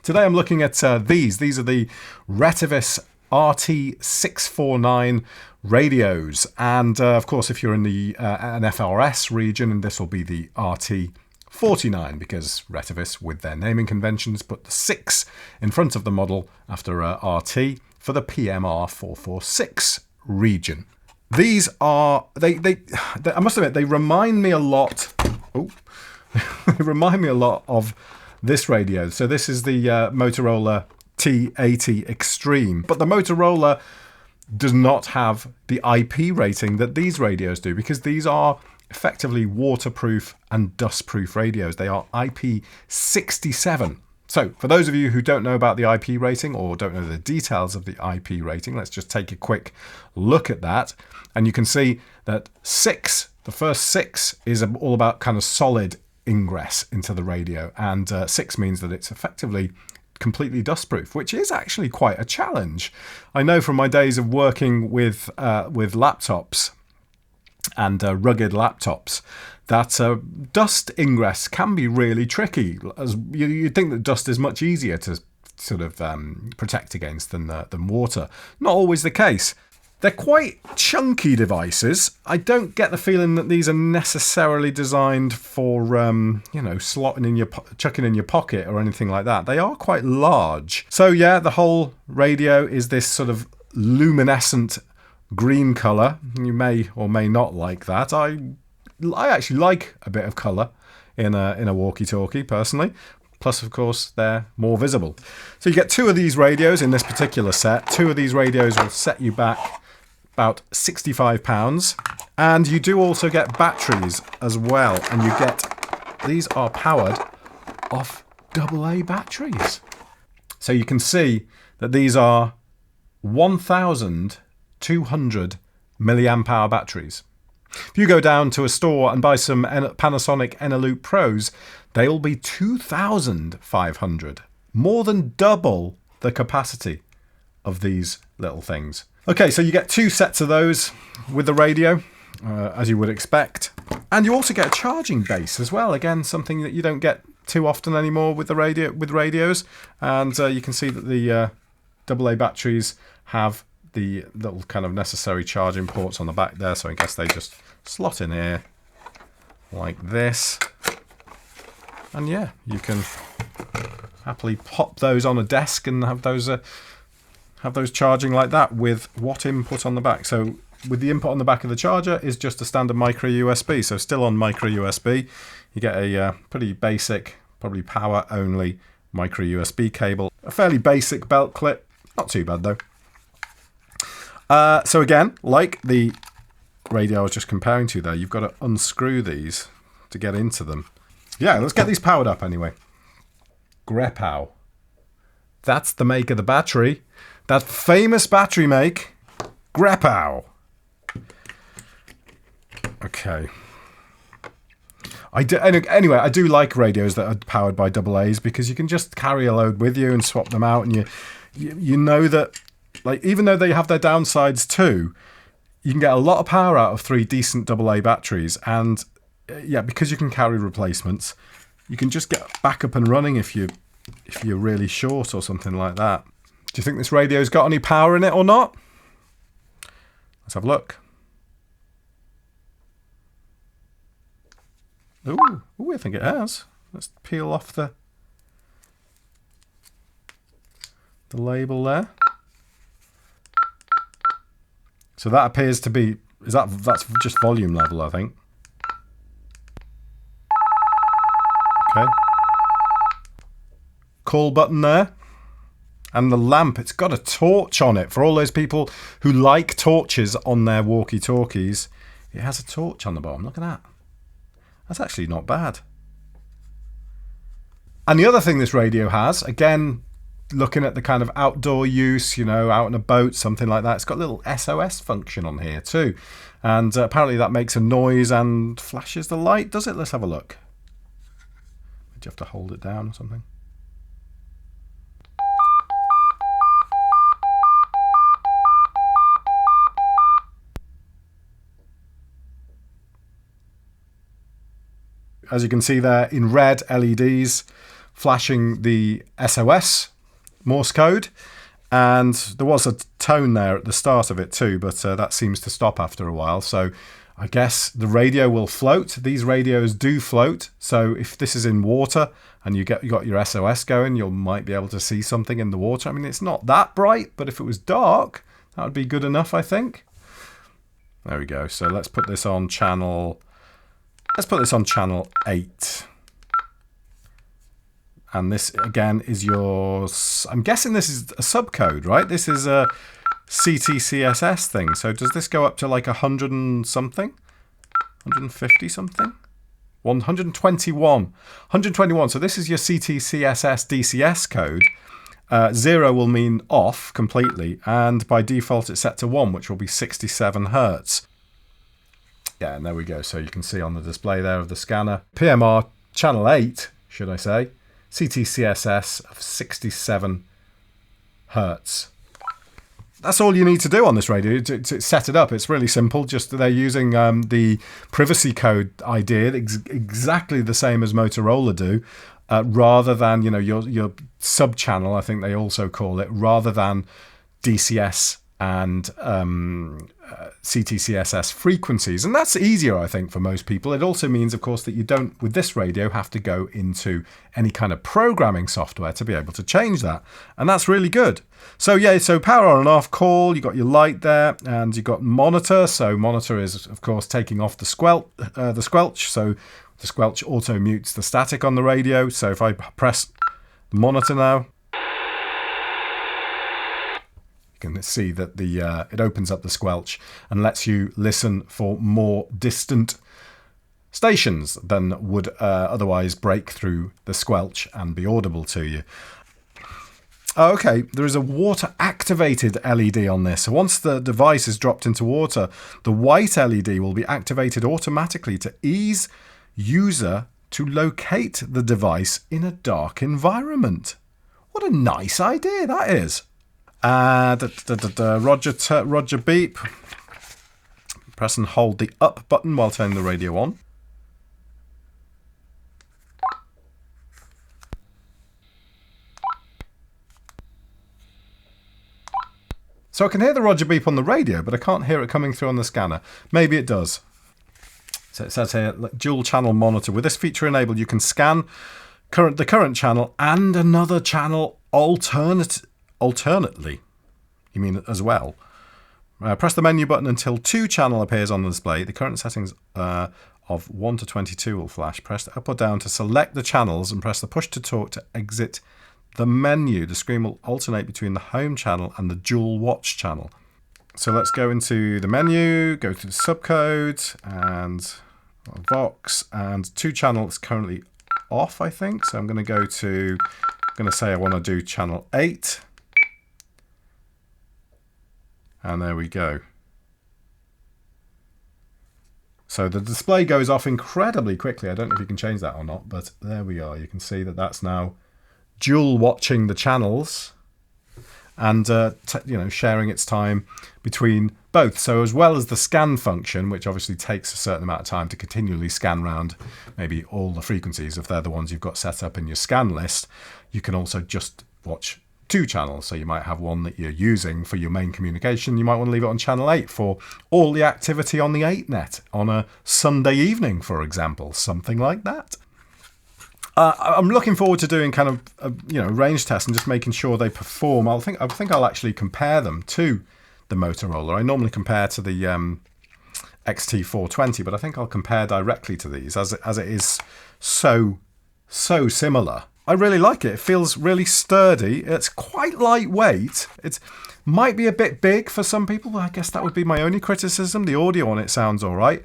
Today I'm looking at these. These are the Retevis RT649 radios. And of course, if you're in the an FRS region, this will be the RT49, because Retevis, with their naming conventions, put the 6 in front of the model after RT for the PMR446 region. These are, I must admit, they remind me a lot. Oh, they remind me a lot of this radio. So this is the Motorola T80 Extreme, but the Motorola does not have the IP rating that these radios do, because these are effectively waterproof and dustproof radios. They are IP67. So for those of you who don't know about the IP rating or don't know the details of the IP rating, let's just take a quick look at that. And you can see that the first 6 is all about kind of solid ingress into the radio. And 6 means that it's effectively completely dustproof, which is actually quite a challenge. I know from my days of working with laptops and rugged laptops that dust ingress can be really tricky. As you'd think that dust is much easier to sort of protect against than water. Not always the case. They're quite chunky devices. I don't get the feeling that these are necessarily designed for slotting in chucking in your pocket or anything like that. They are quite large. So yeah, the whole radio is this sort of luminescent green colour. You may or may not like that. I actually like a bit of colour in a walkie-talkie personally. Plus, of course, they're more visible. So you get 2 of these radios in this particular set. 2 of these radios will set you back about £65. And you do also get batteries as well. And these are powered off AA batteries. So you can see that these are 1,200 milliamp hour batteries. If you go down to a store and buy some Panasonic Eneloop Pros, they'll be 2,500. More than double the capacity of these little things. Okay, so you get 2 sets of those with the radio, as you would expect. And you also get a charging base as well. Again, something that you don't get too often anymore with radios. And you can see that the AA batteries have the little kind of necessary charging ports on the back there, so I guess they just slot in here like this, and yeah, you can happily pop those on a desk and have those charging like that with what input on the back. So with the input on the back of the charger is just a standard micro USB, so still on micro USB. You get a pretty basic, probably power only micro USB cable, a fairly basic belt clip, not too bad though. So again, like the radio I was just comparing to there, you've got to unscrew these to get into them. Yeah, let's get these powered up anyway. Grepow. That's the make of the battery. That famous battery make. Grepow. Okay. I do like radios that are powered by AA's, because you can just carry a load with you and swap them out, and you know that, like, even though they have their downsides too, you can get a lot of power out of 3 decent AA batteries. And yeah, because you can carry replacements, you can just get back up and running if you're really short or something like that. Do you think this radio's got any power in it or not? Let's have a look. Ooh, I think it has. Let's peel off the label there. So that appears to be, that's just volume level, I think. Okay. Call button there. And the lamp, it's got a torch on it. For all those people who like torches on their walkie-talkies, it has a torch on the bottom. Look at that. That's actually not bad. And the other thing this radio has, again, looking at the kind of outdoor use, out in a boat, something like that, it's got a little SOS function on here too. And apparently that makes a noise and flashes the light, does it? Let's have a look. Do you have to hold it down or something? As you can see there, in red LEDs, flashing the SOS Morse code. And there was a tone there at the start of it too, but that seems to stop after a while. So I guess the radio will float. These radios do float. So if this is in water and you got your SOS going, you might be able to see something in the water. I mean, it's not that bright, but if it was dark, that would be good enough, I think. There we go. So let's put this on channel. Let's put this on channel 8. And this, again, is your... I'm guessing this is a subcode, right? This is a CTCSS thing. So does this go up to like 100 and something? 150 something? 121. 121. So this is your CTCSS DCS code. 0 will mean off completely. And by default, it's set to 1, which will be 67 Hertz. Yeah, and there we go. So you can see on the display there of the scanner. PMR channel 8, should I say. CTCSS of 67 Hertz. That's all you need to do on this radio to set it up. It's really simple. Just they're using the privacy code idea, exactly the same as Motorola do, rather than your sub channel. I think they also call it, rather than DCS and CTCSS frequencies. And that's easier, I think, for most people. It also means, of course, that you don't, with this radio, have to go into any kind of programming software to be able to change that. And that's really good. So yeah, so power on and off call, you got your light there, and you got monitor. So monitor is, of course, taking off the squelch. So the squelch auto mutes the static on the radio. So if I press the monitor now, you can see that it opens up the squelch and lets you listen for more distant stations than would otherwise break through the squelch and be audible to you. Okay, there is a water-activated LED on this. So once the device is dropped into water, the white LED will be activated automatically to ease user to locate the device in a dark environment. What a nice idea that is. Roger beep. Press and hold the up button while turning the radio on. So I can hear the Roger beep on the radio, but I can't hear it coming through on the scanner. Maybe it does. So it says here, dual channel monitor. With this feature enabled, you can scan the current channel and another channel alternately. You mean as well? Press the menu button until 2 channel appears on the display. The current settings of 1 to 22 will flash. Press the up or down to select the channels and press the push to talk to exit the menu. The screen will alternate between the home channel and the dual watch channel. So let's go into the menu, go to the subcode and Vox, and 2 channels currently off, I think. So I'm going to say I want to do channel 8. And there we go. So the display goes off incredibly quickly. I don't know if you can change that or not, but there we are. You can see that that's now dual watching the channels and sharing its time between both. So as well as the scan function, which obviously takes a certain amount of time to continually scan round maybe all the frequencies if they're the ones you've got set up in your scan list, you can also just watch 2 channels. So you might have one that you're using for your main communication. You might want to leave it on channel 8 for all the activity on the 8net on a Sunday evening, for example, something like that. I'm looking forward to doing kind of range tests and just making sure they perform. I think I'll actually compare them to the Motorola. I normally compare to the XT420, but I think I'll compare directly to these as it is so similar. I really like it. It feels really sturdy. It's quite lightweight. It might be a bit big for some people, but I guess that would be my only criticism. The audio on it sounds all right.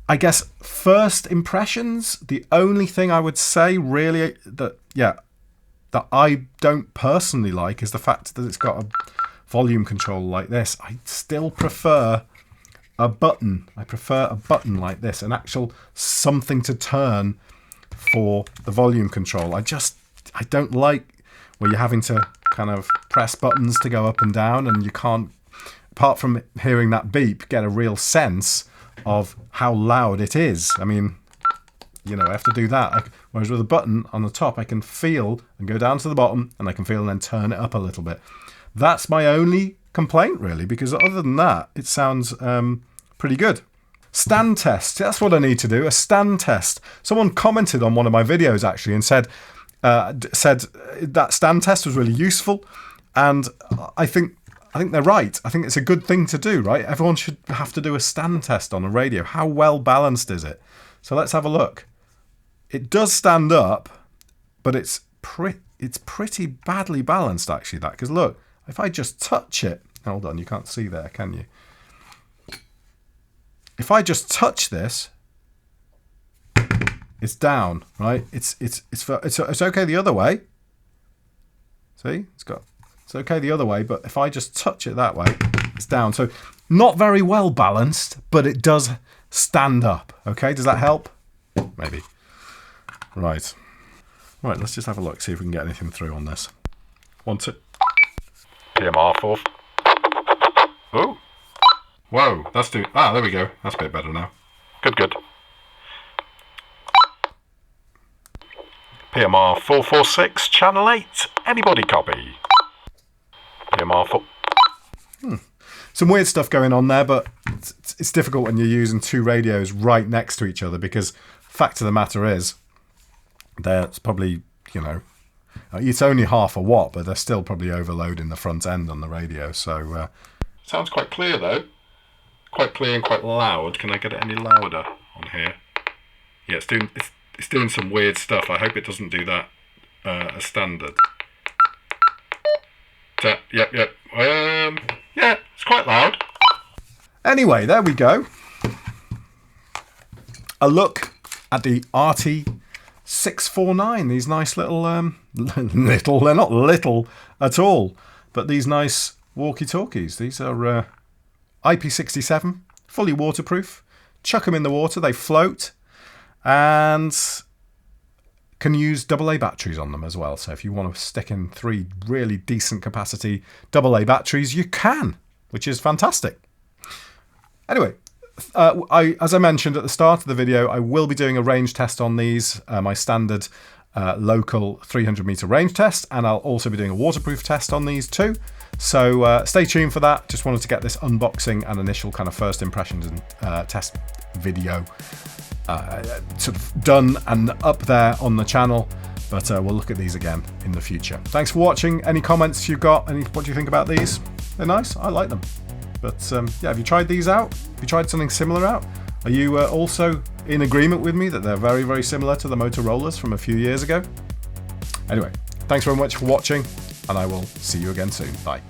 I guess first impressions, the only thing I would say really that I don't personally like is the fact that it's got a volume control like this. I still prefer a button. I prefer a button like this, an actual something to turn for the volume control. I don't like where you're having to kind of press buttons to go up and down, and you can't, apart from hearing that beep, get a real sense of how loud it is. I mean, I have to do that. Whereas with a button on the top, I can feel and go down to the bottom, and I can feel and then turn it up a little bit. That's my only complaint, really, because other than that, it sounds pretty good. Stand test. That's what I need to do, a stand test. Someone commented on one of my videos, actually, and said that stand test was really useful. And I think they're right. I think it's a good thing to do, right? Everyone should have to do a stand test on a radio. How well balanced is it? So let's have a look. It does stand up, but it's pretty badly balanced, actually, that. Because look, if I just touch it... Hold on, you can't see there, can you? If I just touch this, it's down, right? It's okay the other way. See, it's okay the other way, but if I just touch it that way, it's down. So not very well balanced, but it does stand up. Okay, does that help? Maybe. Right. Right, let's just have a look, see if we can get anything through on this. 1, 2. PMR 4. Oh. Whoa, that's there we go. That's a bit better now. Good. PMR 446, channel 8. Anybody copy? PMR 4. Some weird stuff going on there, but it's difficult when you're using two radios right next to each other, because fact of the matter is, there's probably, it's only half a watt, but they're still probably overloading the front end on the radio. So sounds quite clear though. Quite clear and quite loud. Can I get it any louder on here? Yeah, it's doing some weird stuff. I hope it doesn't do that as standard. Yep. Yeah, it's quite loud. Anyway, there we go. A look at the RT649. These nice little, they're not little at all, but these nice walkie-talkies. These are IP67, fully waterproof. Chuck them in the water, they float, and can use AA batteries on them as well. So if you want to stick in 3 really decent capacity AA batteries, you can, which is fantastic. Anyway, as I mentioned at the start of the video, I will be doing a range test on these, my standard local 300 meter range test, and I'll also be doing a waterproof test on these too. So stay tuned for that. Just wanted to get this unboxing and initial kind of first impressions and test video sort of done and up there on the channel. But we'll look at these again in the future. Thanks for watching. Any comments you've got? What do you think about these? They're nice. I like them. But yeah, have you tried these out? Have you tried something similar out? Are you also in agreement with me that they're very, very similar to the Motorola's from a few years ago? Anyway, thanks very much for watching, and I will see you again soon. Bye.